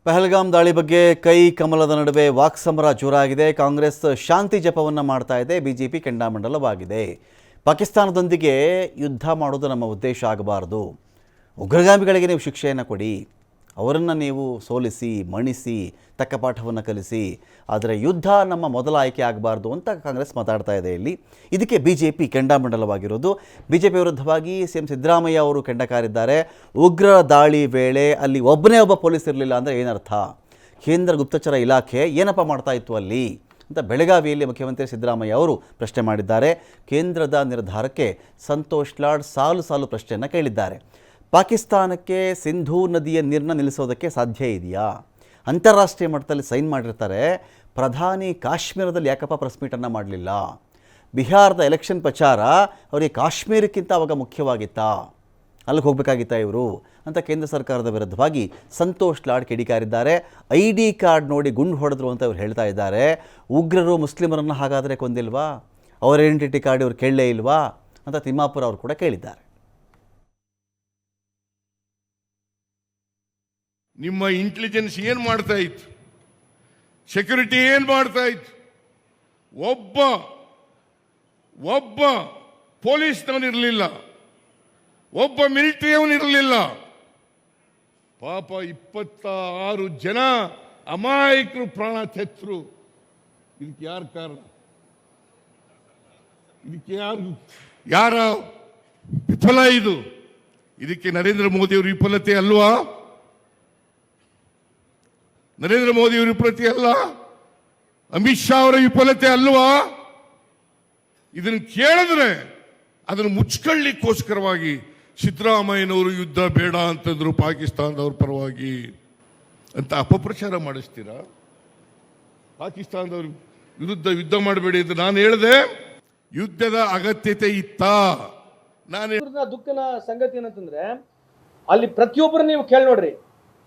ಪಹಲ್ಗಾಮ್ ದಾಳಿ ಬಗ್ಗೆ ಕೈ ಕಮಲದ ನಡುವೆ ವಾಕ್ಸಮರ ಜೋರಾಗಿದೆ. ಕಾಂಗ್ರೆಸ್ ಶಾಂತಿ ಜಪವನ್ನು ಮಾಡ್ತಾ ಇದೆ, ಬಿಜೆಪಿ ಕೆಂಡಾಮಂಡಲವಾಗಿದೆ. ಪಾಕಿಸ್ತಾನದೊಂದಿಗೆ ಯುದ್ಧ ಮಾಡೋದು ನಮ್ಮ ಉದ್ದೇಶ ಆಗಬಾರದು. ಉಗ್ರಗಾಮಿಗಳಿಗೆ ನೀವು ಶಿಕ್ಷೆಯನ್ನು ಕೊಡಿ, ಅವರನ್ನು ನೀವು ಸೋಲಿಸಿ ಮಣಿಸಿ ತಕ್ಕ ಪಾಠವನ್ನು ಕಲಿಸಿ, ಆದರೆ ಯುದ್ಧ ನಮ್ಮ ಮೊದಲ ಆಯ್ಕೆ ಆಗಬಾರ್ದು ಅಂತ ಕಾಂಗ್ರೆಸ್ ಮಾತಾಡ್ತಾ ಇದೆ. ಇದಕ್ಕೆ ಬಿಜೆಪಿ ಕೆಂಡಾಮಂಡಲವಾಗಿರೋದು. ಬಿಜೆಪಿ ವಿರುದ್ಧವಾಗಿ ಸಿಎಂ ಸಿದ್ದರಾಮಯ್ಯ ಅವರು ಕೆಂಡ ಕಾರಿದ್ದಾರೆ. ಉಗ್ರ ದಾಳಿ ವೇಳೆ ಅಲ್ಲಿ ಒಬ್ಬನೇ ಒಬ್ಬ ಪೊಲೀಸ್ ಇರಲಿಲ್ಲ ಅಂದರೆ ಏನರ್ಥ? ಕೇಂದ್ರ ಗುಪ್ತಚರ ಇಲಾಖೆ ಏನಪ್ಪ ಮಾಡ್ತಾ ಇತ್ತು ಅಲ್ಲಿ ಅಂತ ಬೆಳಗಾವಿಯಲ್ಲಿ ಮುಖ್ಯಮಂತ್ರಿ ಸಿದ್ದರಾಮಯ್ಯ ಅವರು ಪ್ರಶ್ನೆ ಮಾಡಿದ್ದಾರೆ. ಕೇಂದ್ರದ ನಿರ್ಧಾರಕ್ಕೆ ಸಂತೋಷ್ ಲಾಡ್ ಸಾಲು ಸಾಲು ಪ್ರಶ್ನೆಯನ್ನು ಕೇಳಿದ್ದಾರೆ. ಪಾಕಿಸ್ತಾನಕ್ಕೆ ಸಿಂಧೂ ನದಿಯ ನೀರನ್ನು ನಿಲ್ಲಿಸೋದಕ್ಕೆ ಸಾಧ್ಯ ಇದೆಯಾ? ಅಂತಾರಾಷ್ಟ್ರೀಯ ಮಟ್ಟದಲ್ಲಿ ಸೈನ್ ಮಾಡಿರ್ತಾರೆ. ಪ್ರಧಾನಿ ಕಾಶ್ಮೀರದಲ್ಲಿ ಯಾಕಪ್ಪ ಪ್ರೆಸ್ ಮೀಟನ್ನು ಮಾಡಲಿಲ್ಲ? ಬಿಹಾರದ ಎಲೆಕ್ಷನ್ ಪ್ರಚಾರ ಅವರಿಗೆ ಕಾಶ್ಮೀರಕ್ಕಿಂತ ಅವಾಗ ಮುಖ್ಯವಾಗಿತ್ತಾ? ಅಲ್ಲಿಗೆ ಹೋಗಬೇಕಾಗಿತ್ತಾ ಇವರು ಅಂತ ಕೇಂದ್ರ ಸರ್ಕಾರದ ವಿರುದ್ಧವಾಗಿ ಸಂತೋಷ್ ಲಾಡ್ ಕಿಡಿಕಾರಿದ್ದಾರೆ. ID ಕಾರ್ಡ್ ನೋಡಿ ಗುಂಡು ಹೊಡೆದ್ರು ಅಂತ ಇವರು ಹೇಳ್ತಾ ಇದ್ದಾರೆ. ಉಗ್ರರು ಮುಸ್ಲಿಮರನ್ನು ಹಾಗಾದರೆ ಕೊಂದಿಲ್ವಾ? ಅವರ ಐಡೆಂಟಿಟಿ ಕಾರ್ಡ್ ಇವರು ಕೇಳಲೇ ಇಲ್ವಾ ಅಂತ ತಿಮ್ಮಾಪುರ ಅವರು ಕೂಡ ಕೇಳಿದ್ದಾರೆ. ನಿಮ್ಮ ಇಂಟೆಲಿಜೆನ್ಸ್ ಏನು ಮಾಡ್ತಾ ಇತ್ತು? ಸೆಕ್ಯೂರಿಟಿ ಏನು ಮಾಡ್ತಾ ಇತ್ತು? ಒಬ್ಬ ಪೊಲೀಸ್ನವನಿರಲಿಲ್ಲ, ಒಬ್ಬ ಮಿಲಿಟರಿಯವನಿರಲಿಲ್ಲ. ಪಾಪ 26 ಜನ ಅಮಾಯಕರು ಪ್ರಾಣ ತೆತ್ತರು. ಇದಕ್ಕೆ ಯಾರು ಕಾರಣ? ಇದಕ್ಕೆ ಯಾರ ವಿಫಲ ಇದು? ಇದಕ್ಕೆ ನರೇಂದ್ರ ಮೋದಿಯವರು ವಿಫಲತೆ ಅಲ್ವಾ? ನರೇಂದ್ರ ಮೋದಿಯವರ ವಿಫಲತೆ ಅಲ್ಲ, ಅಮಿತ್ ಶಾ ಅವರ ವಿಫಲತೆ ಅಲ್ವಾ? ಇದನ್ನು ಕೇಳಿದ್ರೆ ಅದನ್ನು ಮುಚ್ಕೊಳ್ಳಿಕ್ಕೋಸ್ಕರವಾಗಿ ಸಿದ್ದರಾಮಯ್ಯನವರು ಯುದ್ಧ ಬೇಡ ಅಂತಂದ್ರು ಪಾಕಿಸ್ತಾನದವ್ರ ಪರವಾಗಿ ಅಂತ ಅಪಪ್ರಚಾರ ಮಾಡಿಸ್ತೀರಾ? ಪಾಕಿಸ್ತಾನದವ್ರ ವಿರುದ್ಧ ಯುದ್ಧ ಮಾಡಬೇಡಿ ಅಂತ ನಾನು ಹೇಳಿದೆ. ಯುದ್ಧದ ಅಗತ್ಯತೆ ಇತ್ತಾ? ದುಃಖನ ಸಂಗತಿ ಏನಂತಂದ್ರೆ, ಅಲ್ಲಿ ಪ್ರತಿಯೊಬ್ಬರು ನೀವು ಕೇಳಿ ನೋಡ್ರಿ,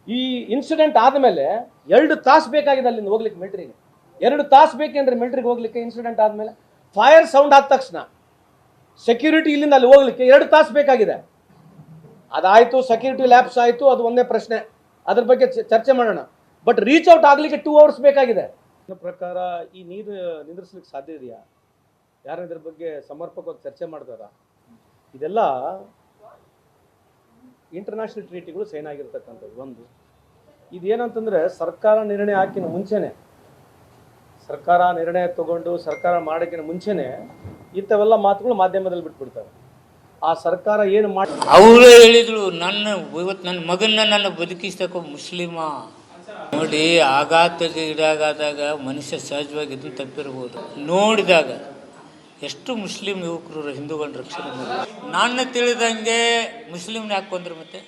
ಈ ಇನ್ಸಿಡೆಂಟ್ ಆದ್ಮೇಲೆ 2 ತಾಸು ಬೇಕಾಗಿದೆ ಅಲ್ಲಿಂದ ಹೋಗ್ಲಿಕ್ಕೆ ಮಿಲಿಟರಿಗೆ. 2 ತಾಸು ಬೇಕೇನ್ರಿ ಮಿಲಿಟರಿಗೆ ಹೋಗ್ಲಿಕ್ಕೆ? ಇನ್ಸಿಡೆಂಟ್ ಆದ್ಮೇಲೆ ಫೈರ್ ಸೌಂಡ್ ಆದ ತಕ್ಷಣ ಸೆಕ್ಯೂರಿಟಿ ಇಲ್ಲಿಂದ ಅಲ್ಲಿ ಹೋಗ್ಲಿಕ್ಕೆ 2 ತಾಸು ಬೇಕಾಗಿದೆ. ಅದಾಯ್ತು, ಸೆಕ್ಯೂರಿಟಿ ಲ್ಯಾಪ್ಸ್ ಆಯ್ತು, ಅದು ಒಂದೇ ಪ್ರಶ್ನೆ, ಅದ್ರ ಬಗ್ಗೆ ಚರ್ಚೆ ಮಾಡೋಣ. ಬಟ್ ರೀಚ್ ಔಟ್ ಆಗ್ಲಿಕ್ಕೆ 2 ಅವರ್ಸ್ ಬೇಕಾಗಿದೆ. ನನ್ನ ಪ್ರಕಾರ ಈ ನೀರು ನಿಂದ್ರಿಸ್ಲಿಕ್ಕೆ ಸಾಧ್ಯ ಇದೆಯಾ? ಯಾರು ಇದ್ರ ಬಗ್ಗೆ ಸಮರ್ಪಕವಾಗಿ ಚರ್ಚೆ ಮಾಡ್ತಾರ? ಇದೆಲ್ಲ ಇಂಟರ್ನ್ಯಾಷನಲ್ ಟ್ರೀಟಿಗಳು ಸೈನ್ ಆಗಿರ್ತಕ್ಕಂಥದ್ದು. ಒಂದು ಇದೇನಂತಂದ್ರೆ, ಸರ್ಕಾರ ನಿರ್ಣಯ ಹಾಕಿನ ಮುಂಚೆನೆ, ಸರ್ಕಾರ ನಿರ್ಣಯ ತಗೊಂಡು ಸರ್ಕಾರ ಮಾಡೋಕ್ಕಿಂತ ಮುಂಚೆನೆ ಇಂಥವೆಲ್ಲ ಮಾತುಗಳು ಮಾಧ್ಯಮದಲ್ಲಿ ಬಿಟ್ಬಿಡ್ತಾರೆ. ಆ ಸರ್ಕಾರ ಏನು ಮಾಡಿ ಅವರು ಹೇಳಿದ್ರು, ಇವತ್ತು ನನ್ನ ಮಗನ್ನ ನನ್ನ ಬದುಕಿಸ್ತಕ್ಕ ಮುಸ್ಲಿಮ ನೋಡಿ. ಆಘಾತಕ್ಕೆ ಈಡಾಗಾದಾಗ ಮನುಷ್ಯ ಸಹಜವಾಗಿ ಇದನ್ನು ತಪ್ಪಿರ್ಬೋದು. ನೋಡಿದಾಗ ಎಷ್ಟು ಮುಸ್ಲಿಂ ಯುವಕರು ಹಿಂದೂಗಳನ್ನ ರಕ್ಷಣೆ ಮಾಡಿ. ನಾನು ತಿಳಿದಂಗೆ ಮುಸ್ಲಿಮ್ನ ಯಾಕೆ ಕೊಂದ್ರು? ಮತ್ತೆ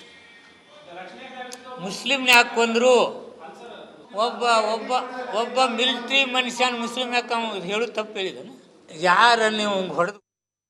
ಮುಸ್ಲಿಮ್ನ ಯಾಕೆ ಕೊಂದ್ರು? ಒಬ್ಬ ಮಿಲಿಟ್ರಿ ಮನುಷ್ಯನ ಮುಸ್ಲಿಮ್ ಯಾಕೆ ಹೇಳೋದು ತಪ್ಪು ಹೇಳಿದಾನೆ? ಯಾರ ನೀವು ಹೊಡೆದು